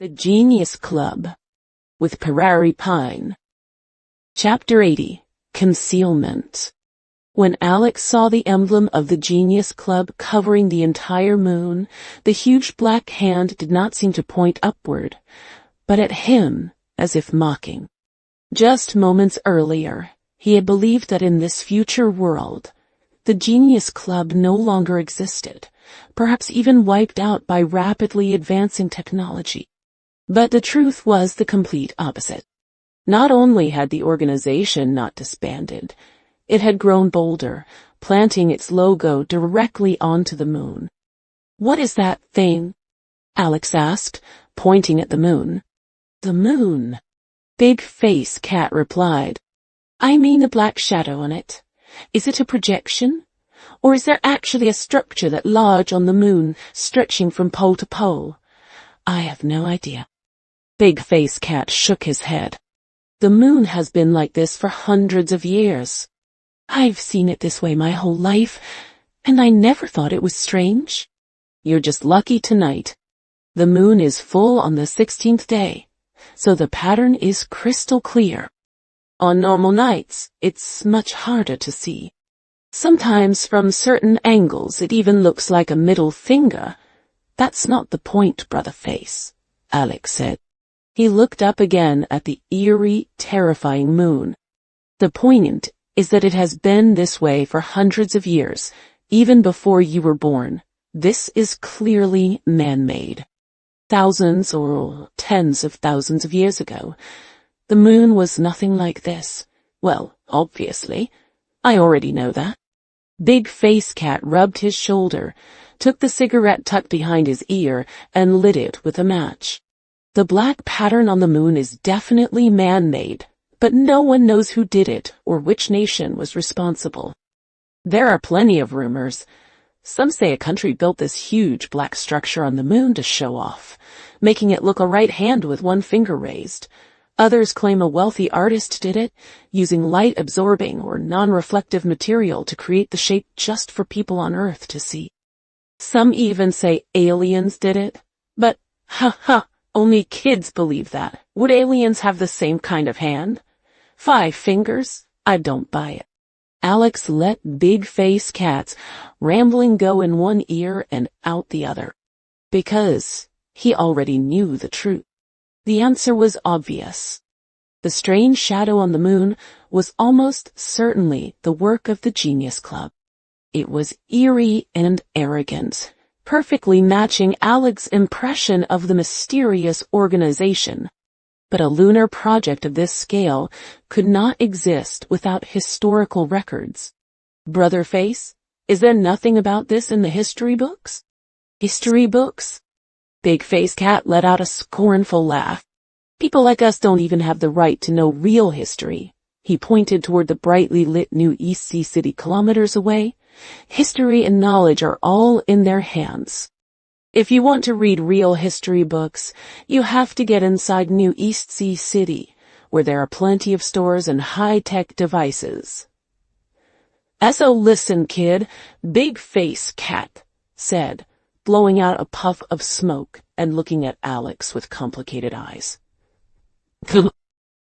The Genius Club with Prairie Pine. Chapter 80. Concealment. When Alex saw the emblem of the Genius Club covering the entire moon, the huge black hand did not seem to point upward, but at him, as if mocking. Just moments earlier, he had believed that in this future world, the Genius Club no longer existed, perhaps even wiped out by rapidly advancing technology. But the truth was the complete opposite. Not only had the organization not disbanded, it had grown bolder, planting its logo directly onto the moon. "What is that thing?" Alex asked, pointing at the moon. "The moon," Big Face Cat replied. "I mean the black shadow on it. Is it a projection? Or is there actually a structure that large on the moon, stretching from pole to pole? I have no idea." Big Face Cat shook his head. "The moon has been like this for hundreds of years. I've seen it this way my whole life, and I never thought it was strange." "You're just lucky tonight. The moon is full on the 16th day, so the pattern is crystal clear. On normal nights, it's much harder to see. Sometimes from certain angles it even looks like a middle finger." "That's not the point, Brother Face," Alex said. He looked up again at the eerie, terrifying moon. "The point is that it has been this way for hundreds of years, even before you were born. This is clearly man-made. Thousands or tens of thousands of years ago, the moon was nothing like this. Well, obviously. I already know that." Big Face Cat rubbed his shoulder, took the cigarette tucked behind his ear, and lit it with a match. "The black pattern on the moon is definitely man-made, but no one knows who did it or which nation was responsible. There are plenty of rumors. Some say a country built this huge black structure on the moon to show off, making it look a right hand with one finger raised. Others claim a wealthy artist did it, using light-absorbing or non-reflective material to create the shape just for people on Earth to see. Some even say aliens did it, but only kids believe that. Would aliens have the same kind of hand? 5 fingers? I don't buy it." Alex let Big Face Cat's rambling go in one ear and out the other, because he already knew the truth. The answer was obvious. The strange shadow on the moon was almost certainly the work of the Genius Club. It was eerie and arrogant, perfectly matching Alex's impression of the mysterious organization. But a lunar project of this scale could not exist without historical records. "Brother Face, is there nothing about this in the history books?" "History books?" Big Face Cat let out a scornful laugh. "People like us don't even have the right to know real history." He pointed toward the brightly lit New East Sea City kilometers away. "History and knowledge are all in their hands. If you want to read real history books, you have to get inside New East Sea City, where there are plenty of stores and high-tech devices." "So listen, kid," Big Face Cat said, blowing out a puff of smoke and looking at Alex with complicated eyes.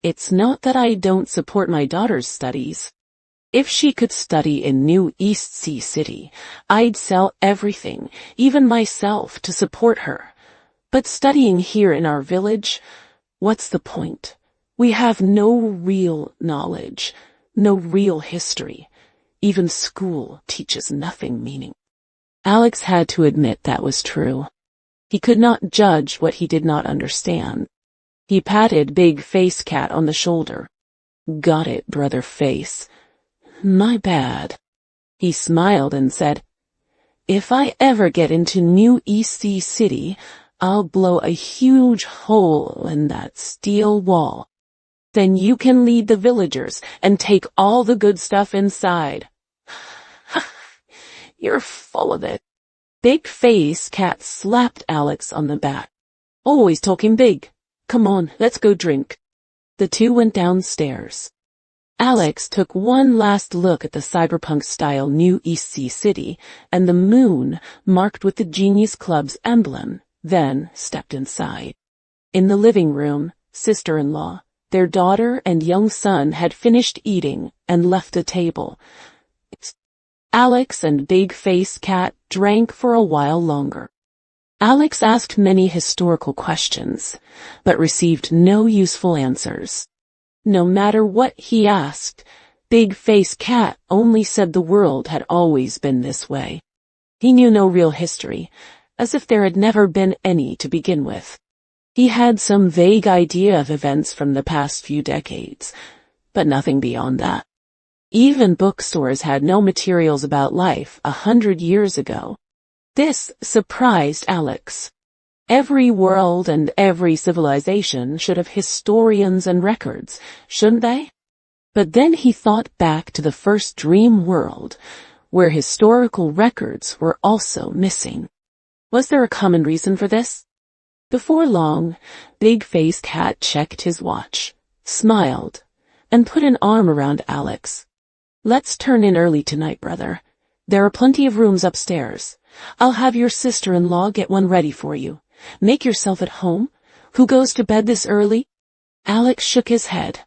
"It's not that I don't support my daughter's studies. If she could study in New East Sea City, I'd sell everything, even myself, to support her. But studying here in our village, what's the point? We have no real knowledge, no real history. Even school teaches nothing meaning." Alex had to admit that was true. He could not judge what he did not understand. He patted Big Face Cat on the shoulder. "Got it, Brother Face. My bad." He smiled and said, "If I ever get into New East Sea City, I'll blow a huge hole in that steel wall. Then you can lead the villagers and take all the good stuff inside." "You're full of it." Big Face Cat slapped Alex on the back. "Always talking big. Come on, let's go drink." The two went downstairs. Alex took one last look at the cyberpunk-style New East Sea City and the moon marked with the Genius Club's emblem, then stepped inside. In the living room, sister-in-law, their daughter and young son had finished eating and left the table. Alex and Big Face Cat drank for a while longer. Alex asked many historical questions, but received no useful answers. No matter what he asked, Big Face Cat only said the world had always been this way. He knew no real history, as if there had never been any to begin with. He had some vague idea of events from the past few decades, but nothing beyond that. Even bookstores had no materials about life 100 years ago. This surprised Alex. Every world and every civilization should have historians and records, shouldn't they? But then he thought back to the first dream world, where historical records were also missing. Was there a common reason for this? Before long, Big Face Cat checked his watch, smiled, and put an arm around Alex. Let's turn in early tonight, brother. There are plenty of rooms upstairs. I'll have your sister-in-law get one ready for you. Make yourself at home. Who goes to bed this early? Alex shook his head.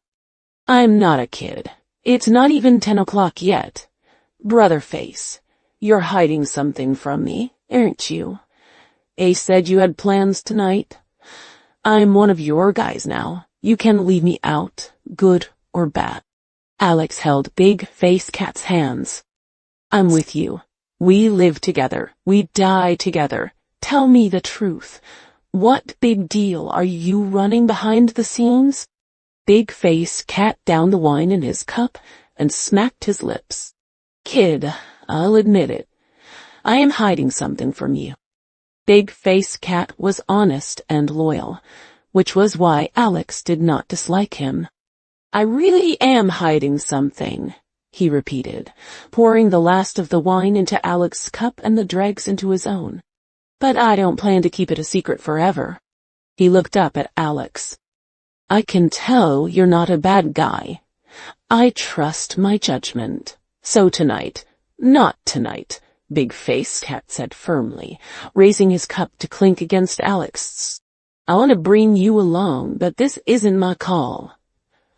I'm not a kid. It's not even 10 o'clock yet. Brother Face, you're hiding something from me, aren't you? Ace said you had plans tonight. I'm one of your guys now. You can't leave me out, good or bad. Alex held Big Face Cat's hands. I'm with you. We live together. We die together. Tell me the truth. What big deal are you running behind the scenes? Big Face Cat downed the wine in his cup and smacked his lips. Kid, I'll admit it. I am hiding something from you. Big Face Cat was honest and loyal, which was why Alex did not dislike him. I really am hiding something, he repeated, pouring the last of the wine into Alex's cup and the dregs into his own. But I don't plan to keep it a secret forever. He looked up at Alex. I can tell you're not a bad guy. I trust my judgment. So tonight, not tonight, Big Face Cat said firmly, raising his cup to clink against Alex's. I want to bring you along, but this isn't my call.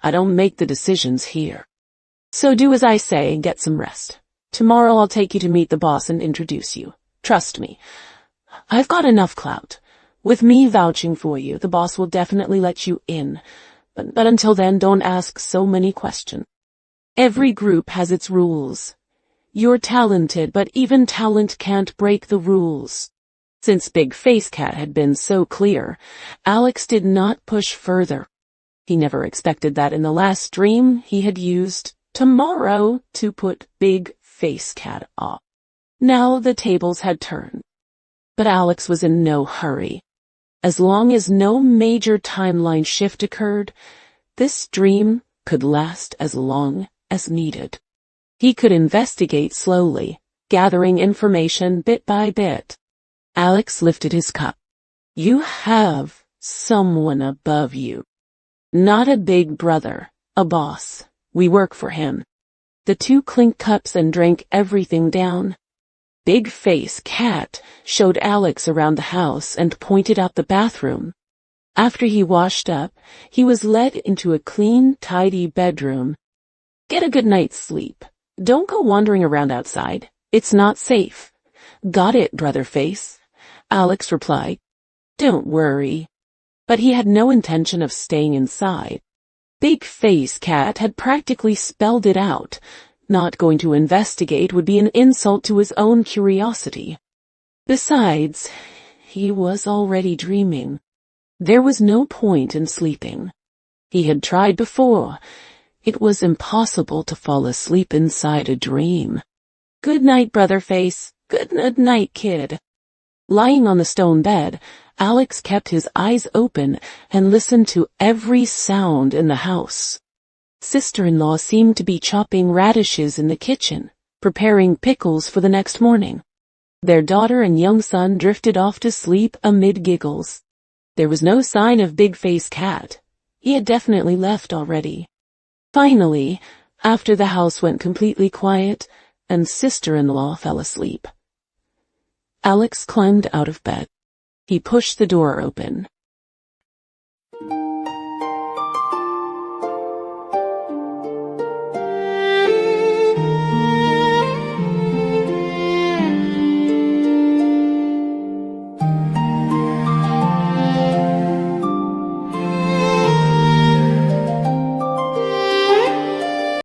I don't make the decisions here. So do as I say and get some rest. Tomorrow I'll take you to meet the boss and introduce you. Trust me. I've got enough clout. With me vouching for you, the boss will definitely let you in. But until then, don't ask so many questions. Every group has its rules. You're talented, but even talent can't break the rules. Since Big Face Cat had been so clear, Alex did not push further. He never expected that in the last dream he had used tomorrow to put Big Face Cat off. Now the tables had turned. But Alex was in no hurry. As long as no major timeline shift occurred, this dream could last as long as needed. He could investigate slowly, gathering information bit by bit. Alex lifted his cup. You have someone above you. Not a big brother, a boss. We work for him. The two clinked cups and drank everything down. Big Face Cat showed Alex around the house and pointed out the bathroom. After he washed up, he was led into a clean, tidy bedroom. Get a good night's sleep. Don't go wandering around outside. It's not safe. Got it, Brother Face, Alex replied. Don't worry. But he had no intention of staying inside. Big Face Cat had practically spelled it out. Not going to investigate would be an insult to his own curiosity. Besides, he was already dreaming. There was no point in sleeping. He had tried before. It was impossible to fall asleep inside a dream. Good night, Brother Face. Good night, kid. Lying on the stone bed, Alex kept his eyes open and listened to every sound in the house. Sister-in-law seemed to be chopping radishes in the kitchen, preparing pickles for the next morning. Their daughter and young son drifted off to sleep amid giggles. There was no sign of Big Face Cat. He had definitely left already. Finally, after the house went completely quiet and sister-in-law fell asleep, Alex climbed out of bed. He pushed the door open.